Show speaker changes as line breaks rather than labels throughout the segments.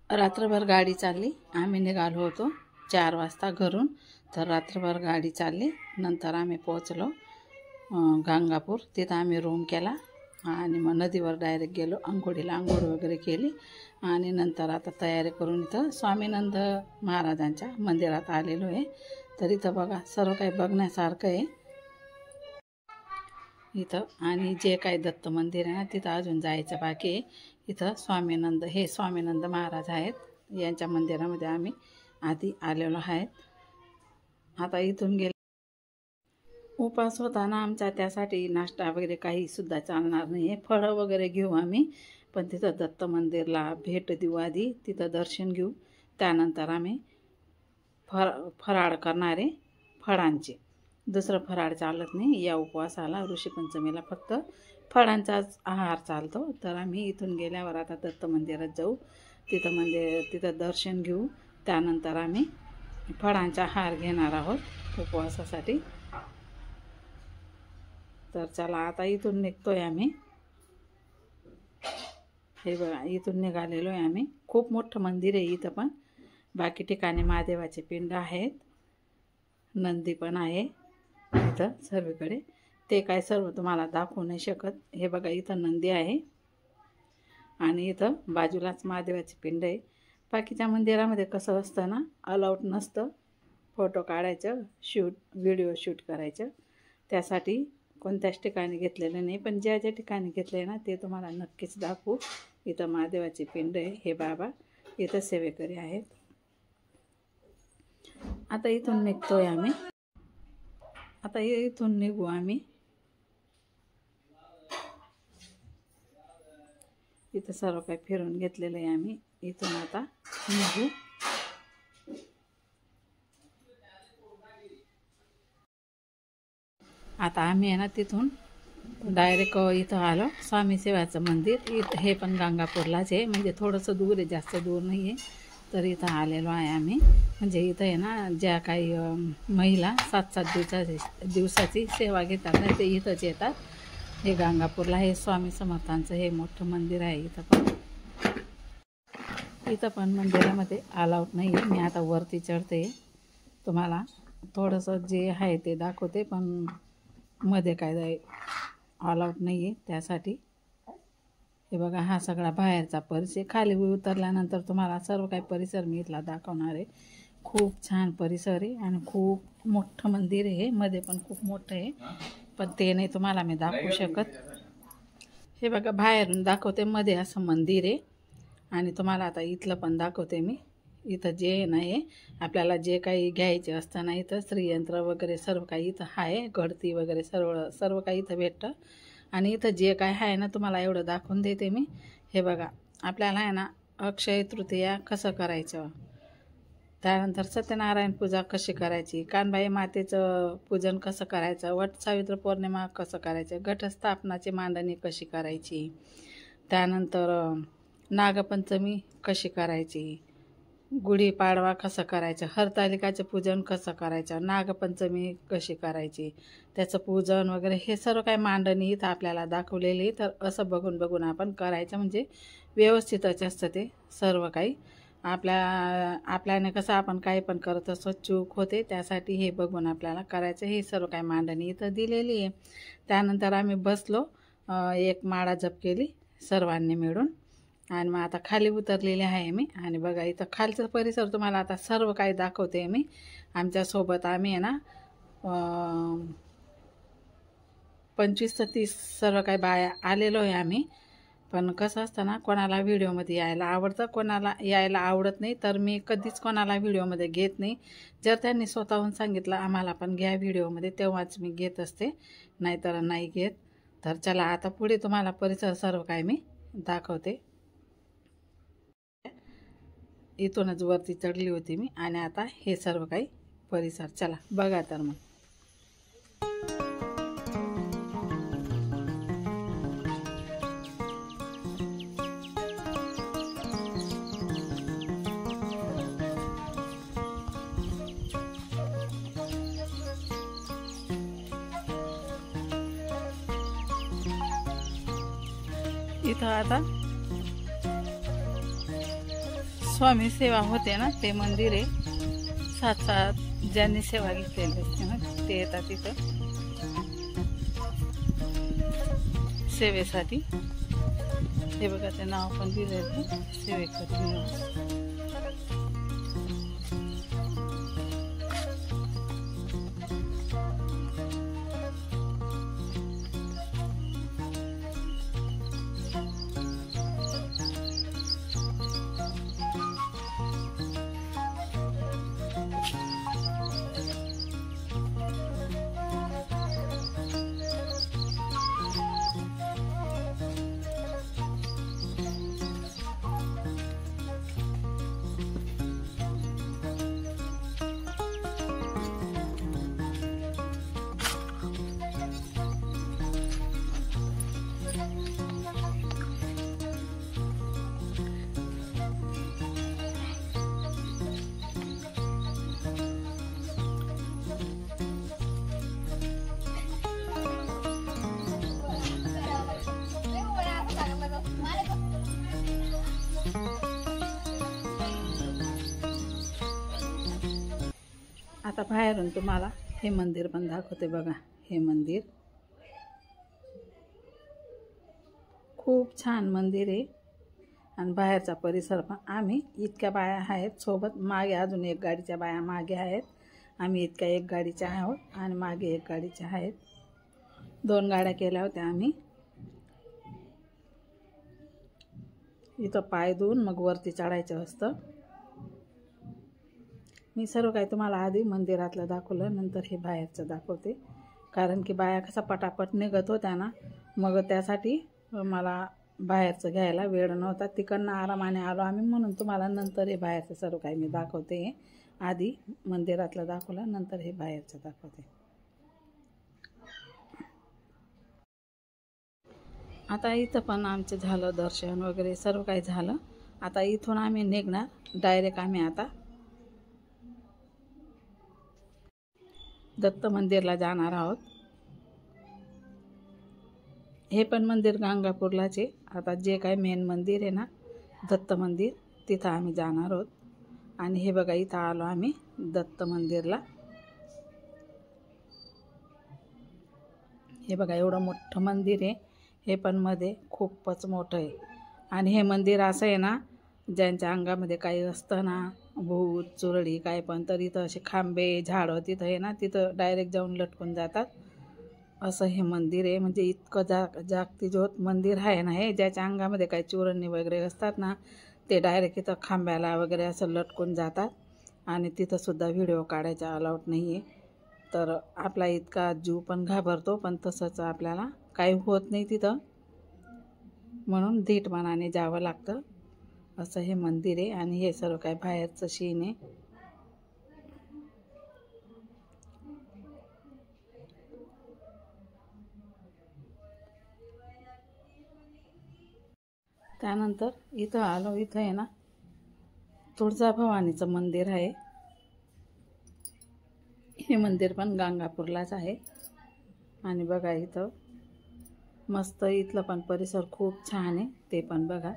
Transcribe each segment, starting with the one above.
रात्रभर गाडी चालली. आम्ही निघालो होतो 4 वाजता घरून. तर रात्रभर गाडी चालली. नंतर आम्ही पोहोचलो गाणगापूर. तिथं आम्ही रूम केला आणि मग नदीवर डायरेक्ट गेलो. अंघोळीला आंघोळ वगैरे केली आणि नंतर आता तयारी करून इथं स्वामीनंद महाराजांच्या मंदिरात आलेलो आहे. तर इथं बघा सर्व काही बघण्यासारखं आहे इथं. आणि जे काही दत्त मंदिर आहे ना तिथं अजून जायचं बाकी आहे. इथं स्वामीनंद महाराज आहेत. यांच्या मंदिरामध्ये आम्ही आधी आलेलो आहेत. आता इथून गेले. उपास होता ना आमचा, त्यासाठी नाश्ता वगैरे काही सुद्धा चालणार नाही आहे. फळं वगैरे घेऊ आम्ही, पण तिथं दत्त मंदिरला भेट देऊ आधी, तिथं दर्शन घेऊ. त्यानंतर आम्ही फराळ करणारे फळांचे. दुसरं फराळ चालत नाही या उपवासाला. ऋषीपंचमीला फक्त फळांचाच आहार चालतो. तर आम्ही इथून गेल्यावर आता दत्त मंदिरात जाऊ. तिथं दर्शन घेऊ. त्यानंतर आम्ही फळांचा आहार घेणार आहोत उपवासासाठी. तर चला आता इथून निघतोय आम्ही. हे बघा इथून निघालेलो आहे आम्ही. खूप मोठं मंदिर आहे इथं, पण बाकी ठिकाणी महादेवाचे पिंड आहेत, नंदी पण आहे इथं सर्वीकडे. ते काय सर्व तुम्हाला दाखवू नाही शकत. हे बघा इथं नंदी आहे आणि इथं बाजूलाच महादेवाचे पिंड आहे. बाकीच्या मंदिरामध्ये कसं असतं ना, अलाउड नसतं फोटो काढायचं, व्हिडिओ शूट करायचं. त्यासाठी कोणत्याच ठिकाणी घेतलेलं नाही, पण ज्या ठिकाणी घेतले ना ते तुम्हाला नक्कीच दाखवू. इथं महादेवाचे पिंड आहे. हे बाबा इथं सेवेकरी आहेत. आता इथून निघतोय आम्ही. आता इथून निघू आम्ही. इथं सर्व काही फिरून घेतलेलं आहे आम्ही. इथून आता निघू. आता आम्ही आहे ना तिथून डायरेक्ट इथं आलो. स्वामी सेवाचं मंदिर इथं, हे पण गाणगापूरलाच आहे, म्हणजे थोडंसं दूर आहे, जास्त दूर नाही आहे. तर इथं आलेलो आहे आम्ही. म्हणजे इथं आहे ना ज्या काही महिला 7-7 दिवसाची सेवा घेतात ना ते इथंच येतात. हे गाणगापूरला हे स्वामी समर्थांचं हे मोठं मंदिर आहे. इथं पण मंदिरामध्ये अलाउड नाही आहे. मी आता वरती चढते, तुम्हाला थोडंसं जे आहे ते दाखवते, पण मध्ये काय अलाउड नाही आहे त्यासाठी. हे बघा हा सगळा बाहेरचा परिसर. खाली उतरल्यानंतर तुम्हाला सर्व काही परिसर मी इथला दाखवणार आहे. खूप छान परिसर आहे आणि खूप मोठं मंदिर आहे. मध्ये पण खूप मोठं आहे, पण ते नाही तुम्हाला मी दाखवू शकत. हे बघा बाहेरून दाखवते, मध्ये असं मंदिर आहे. आणि तुम्हाला आता इथलं पण दाखवते मी. इथं जे नाही आपल्याला जे काही घ्यायचे असतं ना, इथं श्रीयंत्र वगैरे सर्व काही इथं आहे. गडती वगैरे सर्व काही इथं भेटतं. आणि इथं जे काय आहे ना तुम्हाला एवढं दाखवून देते मी. हे बघा आपल्याला आहे ना अक्षय तृतीया कसं करायचं, त्यानंतर सत्यनारायण पूजा कशी करायची, कानबाई मातेचं पूजन कसं करायचं, वट सावित्र पौर्णिमा कसं करायचं, घटस्थापनाची मांडणी कशी करायची, त्यानंतर नागपंचमी कशी करायची, गुढीपाडवा कसं करायचं, हरतालिकाचं पूजन कसं करायचं, नागपंचमी कशी करायची, त्याचं पूजन वगैरे हे सर्व काही मांडणी इथं आपल्याला दाखवलेली. तर असं बघून आपण करायचं, म्हणजे व्यवस्थितच असतं ते सर्व काही. आपल्याने कसं आपण काही पण करत असतो, चूक होते, त्यासाठी हे बघून आपल्याला करायचं. हे सर्व काही मांडणी इथं दिलेली आहे. त्यानंतर आम्ही बसलो, एक माळा जप केली सर्वांनी मिळून. आणि मग आता खाली उतरलेले आहे मी. आणि बघा इथं खालचं परिसर तुम्हाला आता सर्व काही दाखवते मी. आमच्यासोबत आम्ही आहे ना 25 ते 30 सर्व काही बाया आलेलो आहे आम्ही. पण कसं असतं ना, कोणाला व्हिडिओमध्ये यायला आवडतं, कोणाला यायला आवडत नाही. तर मी कधीच कोणाला व्हिडिओमध्ये घेत नाही. जर त्यांनी स्वतःहून सांगितलं आम्हाला पण घ्या व्हिडिओमध्ये, तेव्हाच मी घेत असते, नाहीतर नाही घेत. तर चला आता पुढे तुम्हाला परिसर सर्व काय मी दाखवते. इथूनच वरती चढली होती मी आणि आता हे सर्व काही परिसर चला बघा. तर मग इथं आता स्वामी सेवा होते ना ते मंदिर आहे. 7 ज्यांनी सेवा घेतलेली असते ना ते येतात तिथं सेवेसाठी. हे बघा ते नाव पण दिलेलं सेवेकरी निवास. आता बाहेरून तुम्हाला हे मंदिर पण दाखवते. बघा हे मंदिर खूप छान मंदिर आहे. आणि बाहेरचा परिसर पण. आम्ही इतक्या बाया आहेत सोबत. मागे अजून एक गाडीच्या बाया मागे आहेत. आम्ही इतक्या एक गाडीच्या आहोत आणि मागे एक गाडीच्या आहेत. 2 गाड्या केल्या होत्या आम्ही. इथं पाय धुवून मग वरती चढायचं असतं. मी सर्व काही तुम्हाला आधी मंदिरातलं दाखवलं, नंतर हे बाहेरचं दाखवते. कारण की बाया कसा पटापट निघत होत्या ना, मग त्यासाठी मला बाहेरचं घ्यायला वेळ नव्हता. तिकडनं आरामाने आलो आम्ही, म्हणून तुम्हाला नंतर हे बाहेरचं सर्व काही मी दाखवते. आधी मंदिरातलं दाखवलं, नंतर हे बाहेरचं दाखवते. आता इथं पण आमचं झालं दर्शन वगैरे सर्व काही झालं. आता इथून आम्ही निघणार. डायरेक्ट आम्ही आता दत्त मंदिरला जाणार आहोत. हे पण मंदिर गाणगापूरलाच आहे. आता जे काही मेन मंदिर आहे ना दत्त मंदिर, तिथं आम्ही जाणार आहोत. आणि हे बघा इथं आलो आम्ही दत्त मंदिरला. हे बघा एवढं मोठं मंदिर आहे. हे पण मध्ये खूपच मोठं आहे. आणि हे मंदिर असं आहे ना, ज्यांच्या अंगामध्ये काही असतं ना, भूत चुरडी काय पण, तर इथं असे खांबे झाडं तिथं आहे ना, तिथं डायरेक्ट जाऊन लटकून जातात. असं हे मंदिर आहे. म्हणजे इतकं जागतिक मंदिर आहे ना हे. ज्याच्या अंगामध्ये काही चुरणी वगैरे असतात ना, ते डायरेक्ट इथं खांब्याला वगैरे असं लटकून जातात. आणि तिथंसुद्धा व्हिडिओ काढायचा अलाउड नाही आहे. तर आपला इतका जीव पण घाबरतो, पण तसंच आपल्याला काही होत नाही तिथं, म्हणून धीट मनाने जावं लागतं. असं हे मंदिर आहे. आणि हे सर्व काय बाहेरचं शीन आहे. त्यानंतर इथं आलो. इथं आहे ना तुळजाभवानीचं मंदिर आहे. हे मंदिर पण गाणगापूरलाच आहे. आणि बघा इथं मस्त, इथलं पण परिसर खूप छान आहे. ते पण बघा.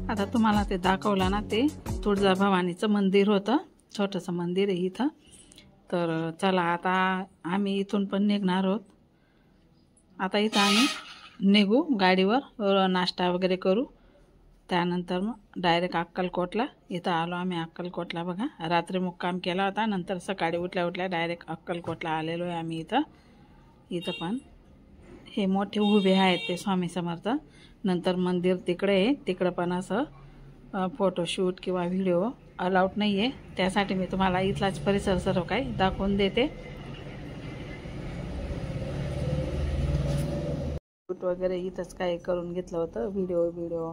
आता तुम्हाला ते दाखवलं ना, ते तुळजाभवानीचं मंदिर होतं, छोटंसं मंदिर आहे इथं. तर चला आता आम्ही इथून पण निघणार आहोत. आता इथं आम्ही निघू गाडीवर, नाश्ता वगैरे करू. त्यानंतर मग डायरेक्ट अक्कलकोटला. इथं आलो आम्ही अक्कलकोटला. बघा, रात्री मुक्काम केला होता, नंतर सकाळी उठल्या उठल्या डायरेक्ट अक्कलकोटला आलेलो आहे आम्ही. इथं पण हे मोठे उभे आहेत ते स्वामी समर्थ. नंतर मंदिर तिकडे आहे, तिकडं पण असं फोटोशूट किंवा व्हिडिओ अलाउड नाही आहे. त्यासाठी मी तुम्हाला इथलाच परिसर सर्व काही दाखवून देते. शूट वगैरे इथंच काही करून घेतलं होतं, व्हिडिओ.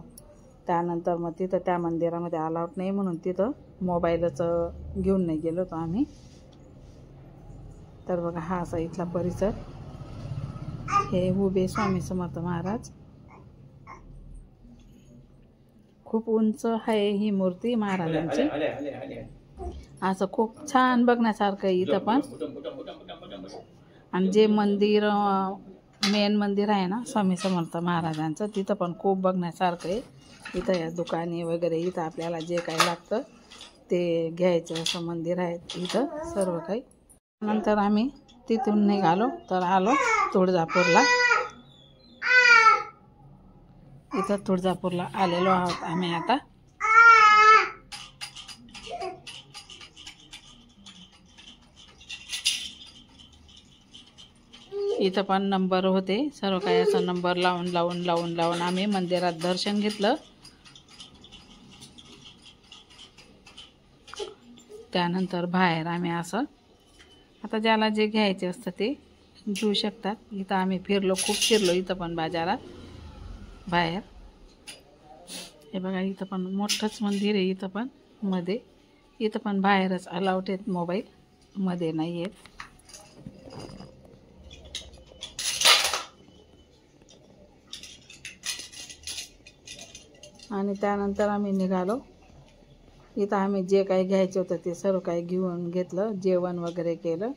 त्यानंतर मग तिथं त्या मंदिरामध्ये अलाउड नाही म्हणून तिथं मोबाईलच घेऊन नाही गेलो होतो आम्ही. तर बघा, हा असा इथला परिसर. हे उभे स्वामी समर्थ महाराज. खूप उंच आहे ही मूर्ती महाराजांची. असं खूप छान बघण्यासारखं आहे इथं पण. आणि जे मंदिर मेन मंदिर आहे ना स्वामी समर्थ महाराजांचं, तिथं पण खूप बघण्यासारखं आहे. इथं या दुकाने वगैरे, इथं आपल्याला जे काही लागतं ते घ्यायचं असं मंदिर आहे इथं सर्व काही. नंतर आम्ही तिथून निघालो तर आलो तुळजापूरला. इथं तुळजापूरला आलेलो आहोत आम्ही आता. इथं पण नंबर होते सर्व काही, असं नंबर लावून आम्ही मंदिरात दर्शन घेतलं. त्यानंतर बाहेर आम्ही असं, आता ज्याला जे घ्यायचे असतं ते घेऊ शकतात. इथं आम्ही खूप फिरलो इथं पण बाजारात बाहेर. हे बघा, इथं पण मोठंच मंदिर आहे इथं पण मध्ये. इथं पण बाहेरच अलाउड आहेत मोबाईल, मध्ये नाही आहेत. आणि त्यानंतर आम्ही निघालो. इथं आम्ही जे काही घ्यायचं होतं ते सर्व काही घेतलं, जेवण वगैरे केलं.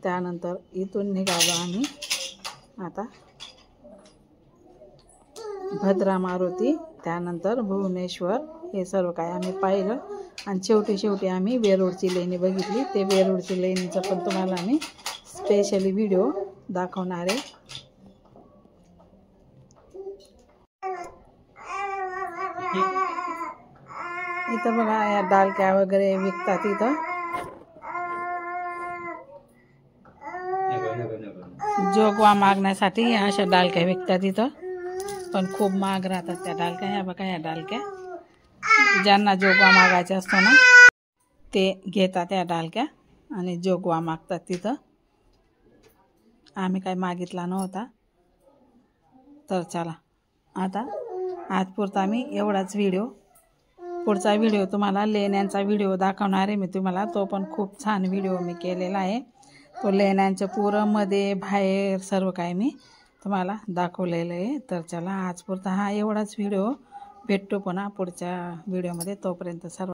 त्यानंतर इथून निघालो आम्ही आता भद्रा मारुती, त्यानंतर भुवनेश्वर, हे सर्व काही आम्ही पाहिलं. आणि शेवटी आम्ही वेरूळची लेणी बघितली. ते वेरूळची लेणीचं पण तुम्हाला आम्ही स्पेशली व्हिडिओ दाखवणार आहे. इथं बघा, या डालक्या वगैरे विकतात इथं. जोगवा मागण्यासाठी अशा डालक्या विकतात इथं, पण खूप महाग राहतात त्या डालक्या. ह्या बघा, ह्या डालक्या ज्यांना जोगवा मागायचा असतो ना ते घेतात या डालक्या आणि जोगवा मागतात तिथं. आम्ही काय मागितला नव्हता. तर चला आता आजपुरता मी एवढाच व्हिडिओ. पुढचा व्हिडिओ तुम्हाला लेण्यांचा व्हिडिओ दाखवणार आहे मी तुम्हाला. तो पण खूप छान व्हिडिओ मी केलेला आहे. तो लेण्यांच्या पुरामध्ये बाहेर सर्व काही मी तुम्हाला दाखवलेलं आहे. तर चला आजपुरता हा एवढाच व्हिडिओ. भेटतो पुन्हा पुढच्या व्हिडिओमध्ये. तोपर्यंत सर्व